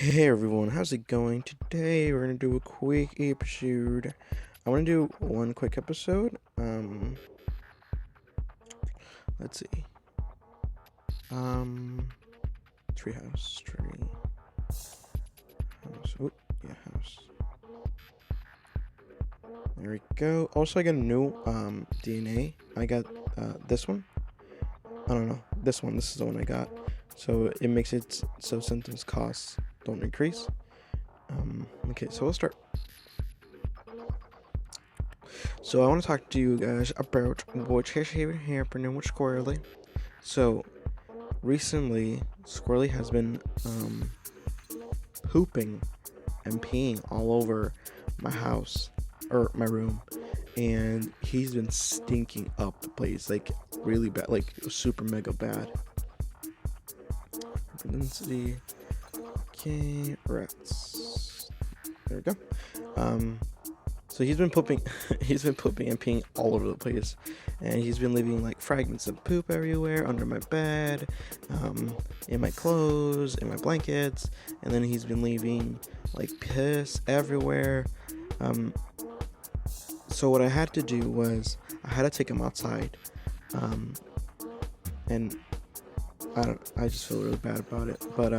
Hey everyone, how's it going? Today we're gonna do a quick episode. I wanna do one quick episode. Let's see. Um Treehouse. House. Oh, yeah, house. There we go. Also I got a new DNA. I got this one. I don't know. This one, this is the one I got. So it makes it so sentence costs don't increase. Okay, so we'll start. So I want to talk to you guys about what has been happening with Squirrely. So recently, Squirrely has been pooping and peeing all over my house or my room, and he's been stinking up the place like really bad, like super mega bad. Density, okay, rats. There we go. So he's been pooping, he's been pooping and peeing all over the place, and he's been leaving like fragments of poop everywhere under my bed, in my clothes, in my blankets, and then he's been leaving like piss everywhere. So what I had to do was I had to take him outside, and I just feel really bad about it, but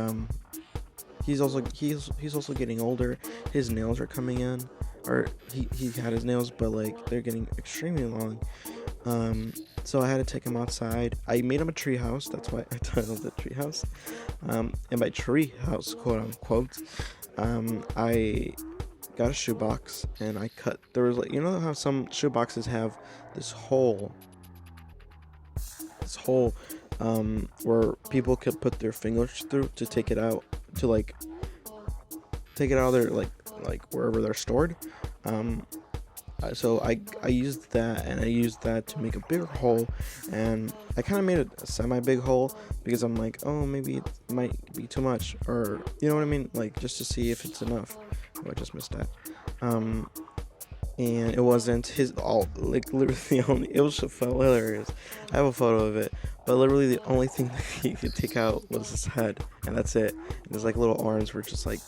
he's also getting older. His nails are coming in, or he had his nails, but like they're getting extremely long. So I had to take him outside. I made him a tree house. That's why I titled it tree house. And by tree house, quote unquote, I got a shoebox and I cut. There was like, you know how some shoeboxes have this hole, where people could put their fingers through to take it out, to like take it out of their like wherever they're stored. So I used that, and I used that to make a bigger hole, and I kind of made a semi big hole because I'm like, oh, maybe it might be too much, or you know what I mean, like just to see if it's enough. Oh, I just missed that. And it wasn't his all, like literally the only, it was so hilarious. I have a photo of it, but literally the only thing that he could take out was his head, and that's it. And his like little arms were just like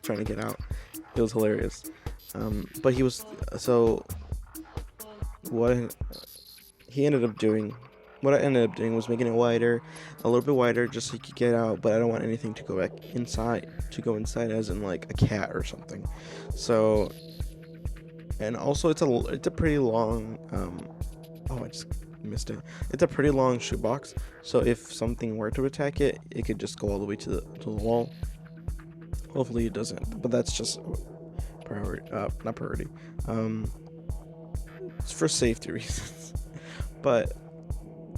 trying to get out. It was hilarious. But he was, so what he ended up doing, what I ended up doing was making it wider, a little bit wider, just so he could get out. But I don't want anything to go back inside, as in like a cat or something. So, and also it's a pretty long, I just missed it. It's a pretty long shoebox, so if something were to attack it, it could just go all the way to the wall. Hopefully it doesn't, but that's just priority, not priority. It's for safety reasons. But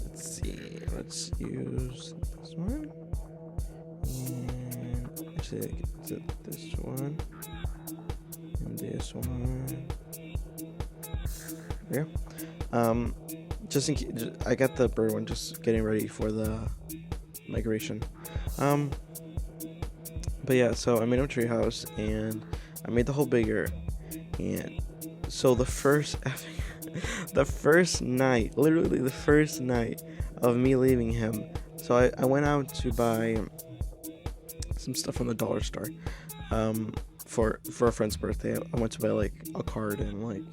let's see. Let's use this one. And actually, this one and this one. Yeah. Just in case, I got the bird one, just getting ready for the migration. But yeah, so I made a tree house and I made the hole bigger, and so the first the first night, literally the first night of me leaving him, so I went out to buy some stuff from the dollar store, for a friend's birthday. I went to buy like a card and like,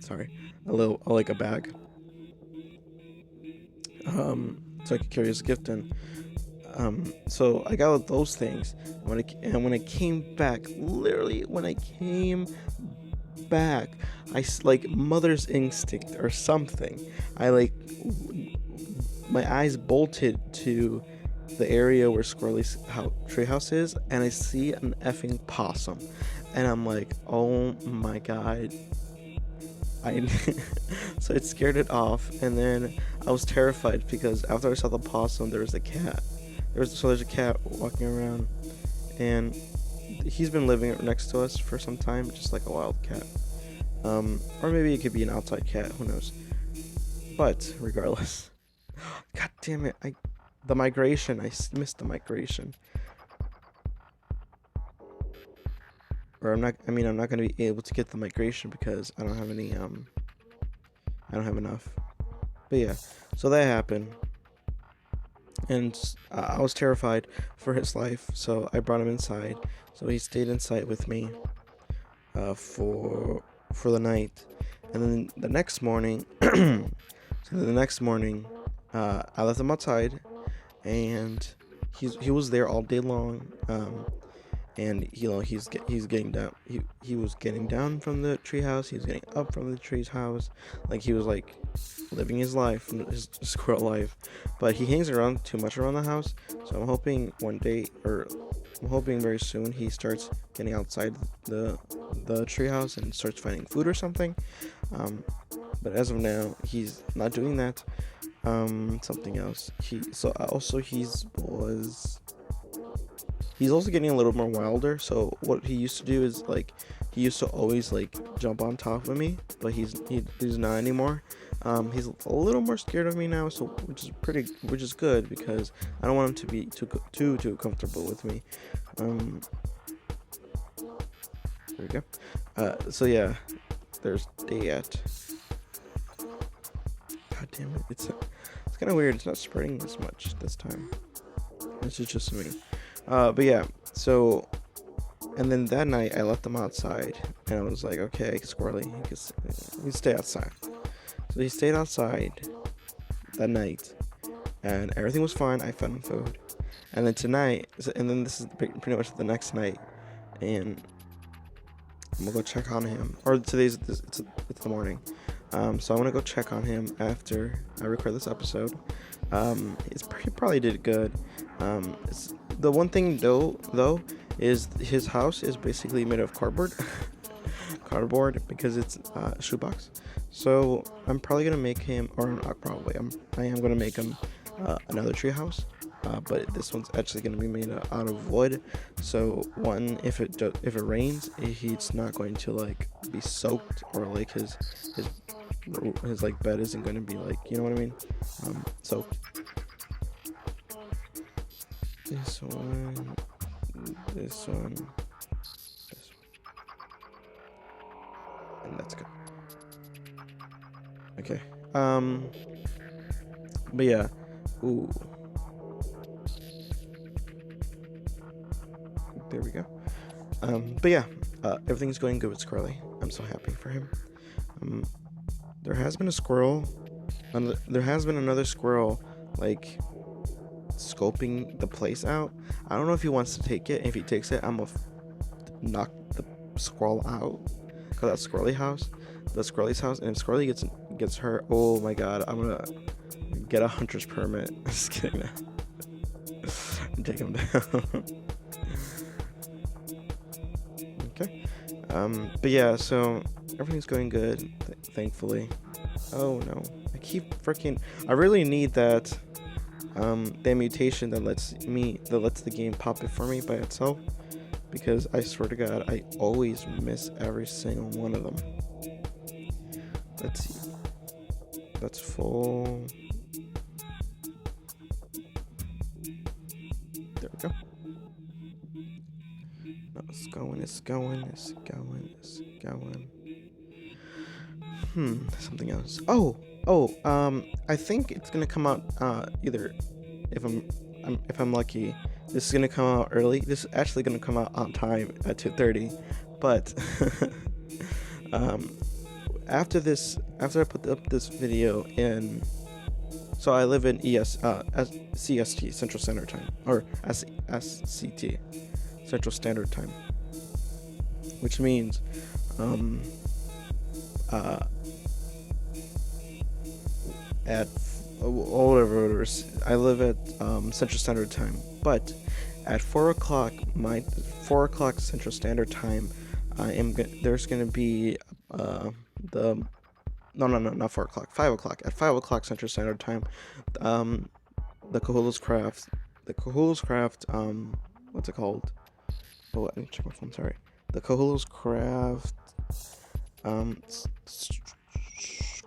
sorry, a bag, so I could carry his gift in. So I got those things. When I came back, literally when I came back, like mother's instinct or something. I like, my eyes bolted to the area where Squirrely's treehouse is, and I see an effing possum, and I'm like, oh my god. So it scared it off, and then I was terrified because after I saw the possum, there was a cat. There's a cat walking around, and he's been living next to us for some time, just like a wild cat. Or maybe it could be an outside cat, who knows. But regardless, god damn it, the migration, I missed the migration. Or I'm not gonna be able to get the migration because I don't have any, I don't have enough. But yeah, so that happened. and I was terrified for his life, so I brought him inside. So he stayed inside with me for the night, and then the next morning, I left him outside, and he was there all day long. And he's getting down. He was getting down from the treehouse. He was getting up from the treehouse, like he was like living his life, his squirrel life. But he hangs around too much around the house. So I'm hoping one day, or I'm hoping very soon, he starts getting outside the treehouse and starts finding food or something. But as of now, he's not doing that. Something else. He's also getting a little more wilder. So what he used to do is like he used to always like jump on top of me, but he's not anymore. He's a little more scared of me now, so which is good because I don't want him to be too comfortable with me. There we go. So yeah, there's that. God damn it! It's kind of weird. It's not spreading as much this time. This is just me. But yeah, so, and then that night I left him outside, and I was like, okay, Squirrely, he stay outside. So he stayed outside that night, and everything was fine. I fed him food, and then this is pretty much the next night, and I'm gonna go check on him. Or it's the morning, so I'm gonna go check on him after I record this episode. He probably did good. The one thing though is his house is basically made of cardboard, because it's a shoebox. So I'm probably gonna make him, or not probably, I am gonna make him another tree house. But this one's actually gonna be made out of wood. So if it rains, he's not going to like be soaked, or like his like bed isn't going to be like, you know what I mean, soaked. This one, and that's good. Okay. But yeah. Ooh. There we go. But yeah, everything's going good with Scarly. I'm so happy for him. There has been a squirrel. There has been another squirrel, like, scoping the place out. I don't know if he wants to take it. If he takes it, I'm gonna knock the squirrel out, cause that's Squirrely's house. And if Squirrely gets hurt, oh my god, I'm gonna get a hunter's permit. Just kidding. Take him down. Okay. But yeah, so everything's going good, thankfully. Oh no, I really need that mutation that lets the game pop it for me by itself, because I swear to god I always miss every single one of them. Let's see, that's full. There we go. No, it's going. Something else. I think it's gonna come out either, if I'm lucky, this is gonna come out early. This is actually gonna come out on time at 2:30, but after I put up this video in, so I live in CST, Central Standard Time, or SCT, Central Standard Time, which means at whatever, I live at Central Standard Time, but at 4 o'clock Central Standard Time, there's gonna be not 4 o'clock, 5 o'clock. At 5 o'clock Central Standard Time, the Cahula's Craft, what's it called? Oh, I need to check my phone, sorry. The Cahula's Craft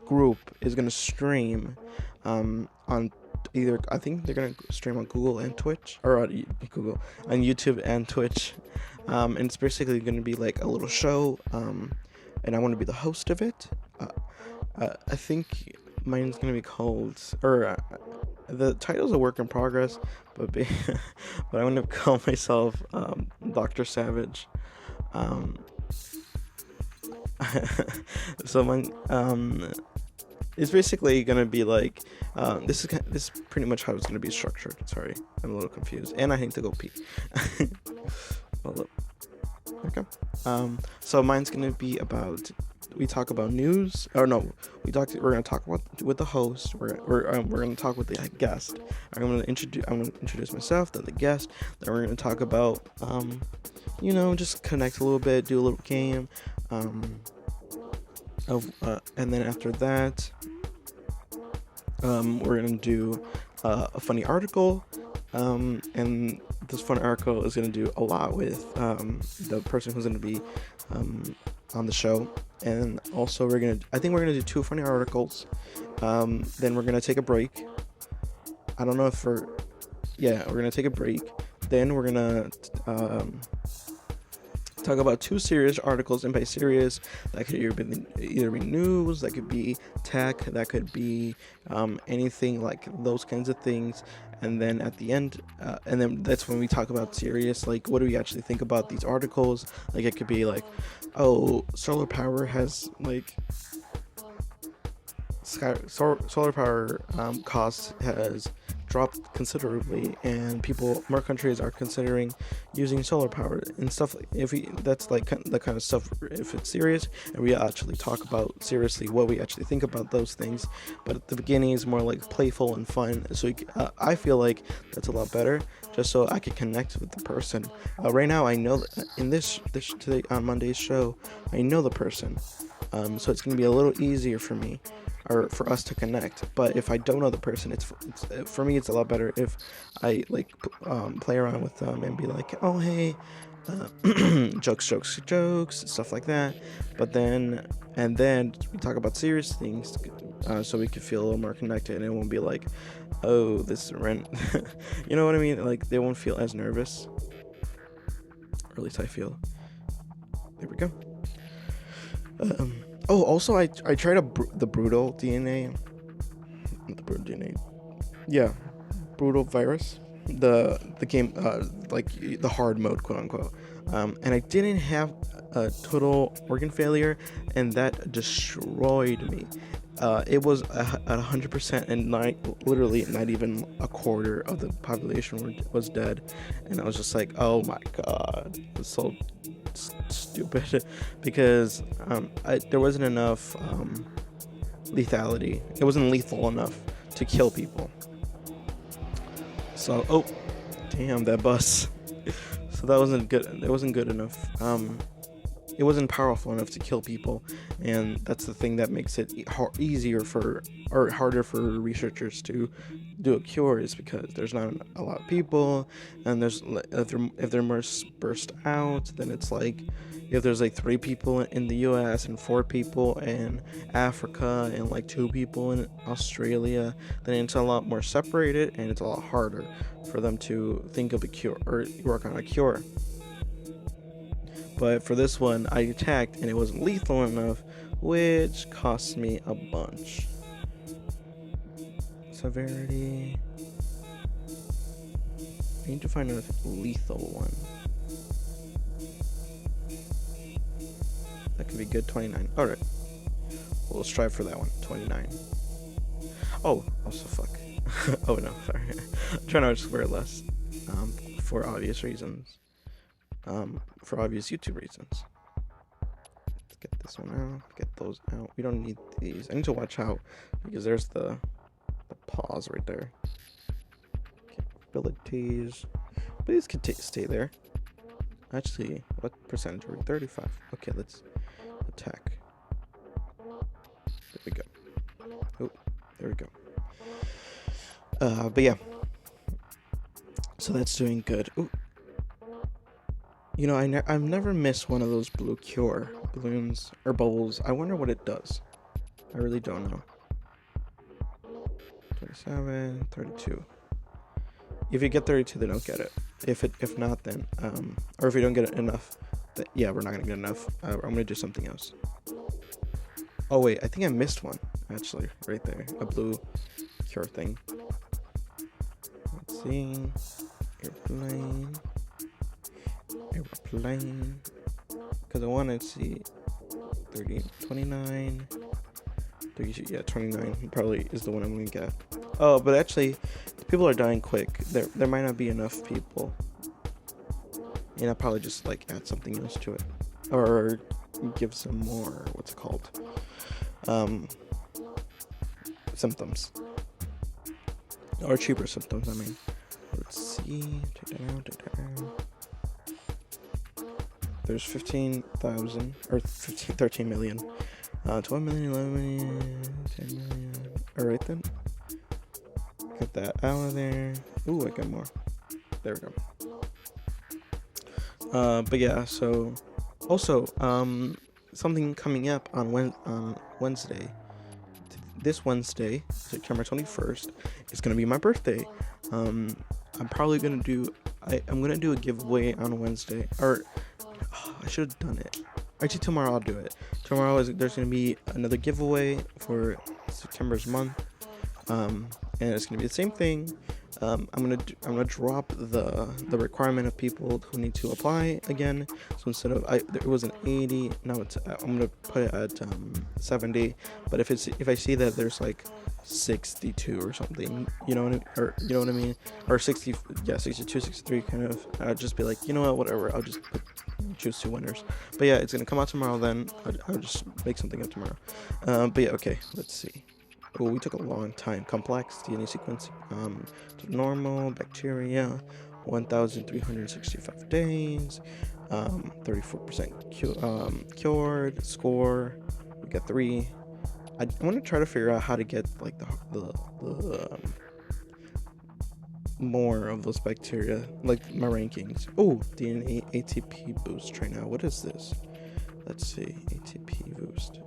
group is gonna stream on either, I think they're gonna stream on Google and Twitch, or on YouTube and Twitch, and it's basically gonna be like a little show, and I want to be the host of it. I think mine's gonna be called, or the title's a work in progress, but but I'm gonna call myself Dr. Savage. Um, so my it's basically gonna be like this is pretty much how it's gonna be structured. Sorry, I'm a little confused, and I need to go pee. Hold up. Okay. So mine's gonna be about, we talk about news, or no, we're gonna talk about with the host. We're gonna talk with the guest. I'm gonna introduce myself, then the guest. Then we're gonna talk about just connect a little bit, do a little game. And then after that, we're gonna do a funny article. And this fun article is going to do a lot with the person who's going to be on the show. And also I think we're going to do 2 funny articles. Then we're going to take a break. I don't know if we're going to take a break. Then we're going to talk about 2 serious articles. And by serious, that could either be news, that could be tech, that could be anything like those kinds of things. And then at the end, and then that's when we talk about serious, like what do we actually think about these articles. Like it could be like, oh, solar power has like solar power cost has dropped considerably, and more countries are considering using solar power and stuff. That's like the kind of stuff, if it's serious, and we actually talk about seriously what we actually think about those things. But at the beginning is more like playful and fun, so I feel like that's a lot better, just so I can connect with the person. Right now, I know that in this today on Monday's show, I know the person, so it's gonna be a little easier for me, or for us to connect. But if I don't know the person, it's for me, it's a lot better if I like play around with them and be like, oh hey, jokes, stuff like that. But then we talk about serious things, so we can feel a little more connected, and it won't be like, oh, this rent. You know what I mean? Like they won't feel as nervous, or at least I feel. There we go. Oh, also, I tried the Brutal DNA. The Brutal DNA. Yeah, Brutal Virus. The game, like the hard mode, quote unquote. And I didn't have a total organ failure, and that destroyed me. It was at 100%, and literally not even a quarter of the population was dead. And I was just like, oh my god, it's so stupid, because there wasn't enough lethality. It wasn't lethal enough to kill people. So, oh, damn, that bus. So that wasn't good. It wasn't good enough. It wasn't powerful enough to kill people, and that's the thing that makes it harder for researchers to do a cure, is because there's not a lot of people, and if they're more dispersed out, then it's like if there's like 3 people in the US and 4 people in Africa and like 2 people in Australia, then it's a lot more separated, and it's a lot harder for them to think of a cure or work on a cure. But for this one, I attacked and it wasn't lethal enough, which cost me a bunch. Severity. I need to find a lethal one. That could be good. 29. Alright. We'll strive for that one. 29. Oh, also fuck. Oh no, sorry. I'm trying to just wear less. For obvious reasons. For obvious YouTube reasons. Let's get this one out. Get those out. We don't need these. I need to watch out, because there's the pause right there. Capabilities. Please stay there. Actually, what percentage are we? 35. Okay, let's attack. There we go. Oh, there we go. But yeah. So that's doing good. Ooh. You know, I've never missed one of those blue cure balloons or bubbles. I wonder what it does. I really don't know. 27, 32. If you get 32, then don't get it. If not, then or if you don't get enough, then, yeah, we're not gonna get enough. I'm gonna do something else. Oh wait, I think I missed one actually right there. A blue cure thing. see. Airplane. Because I want to see 30, 29. 30, yeah, 29 probably is the one I'm going to get. Oh, but actually, people are dying quick. There might not be enough people. And I'll probably just like add something else to it. Or give some more, what's it called? Symptoms. Or cheaper symptoms, I mean. Let's see. Take that out. There's 15,000, or 13 million. 12 million, 11 million, 10 million. Alright then. Get that out of there. Ooh, I got more. There we go. But yeah, so also, something coming up on Wednesday. This Wednesday, September 21st, is gonna be my birthday. I'm probably gonna do. I'm gonna do a giveaway on Wednesday, or I should have done it. Actually, tomorrow I'll do it. Tomorrow there's gonna be another giveaway for September's month, and it's gonna be the same thing. I'm gonna drop the requirement of people who need to apply again. So instead of it was an 80, now I'm gonna put it at 70. But if I see that there's like 62 or something, you know what I mean, or 60, yeah, 62, 63, kind of, I'll just be like, you know what, whatever. I'll just choose 2 winners. But yeah, it's gonna come out tomorrow. Then I'll just make something up tomorrow. But yeah, okay. Let's see. Oh, we took a long time. Complex DNA sequence. Normal bacteria, 1,365 days. 34% cured. Score. We got 3. I want to try to figure out how to get like the more of those bacteria, like my rankings. Oh, DNA ATP boost right now. What is this? Let's see. ATP boost.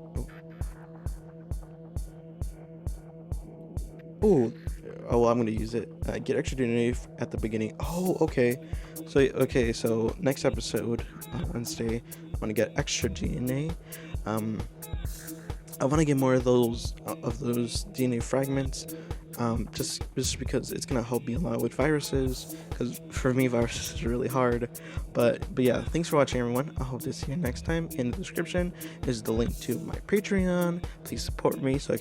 Oh, well, I'm gonna use it. Get extra DNA at the beginning. Oh, okay. So next episode on Wednesday, I'm gonna get extra DNA. I want to get more of those DNA fragments. Just because it's gonna help me a lot with viruses. Because for me, viruses is really hard. But yeah, thanks for watching, everyone. I hope to see you next time. In the description is the link to my Patreon. Please support me so I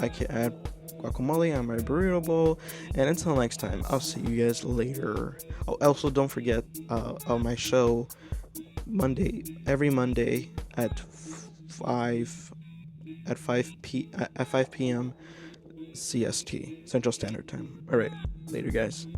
can add guacamole on my burrito bowl. And until next time, I'll see you guys later. Oh, also don't forget on my show every Monday at 5 p.m. CST, Central Standard Time. All right, later, guys.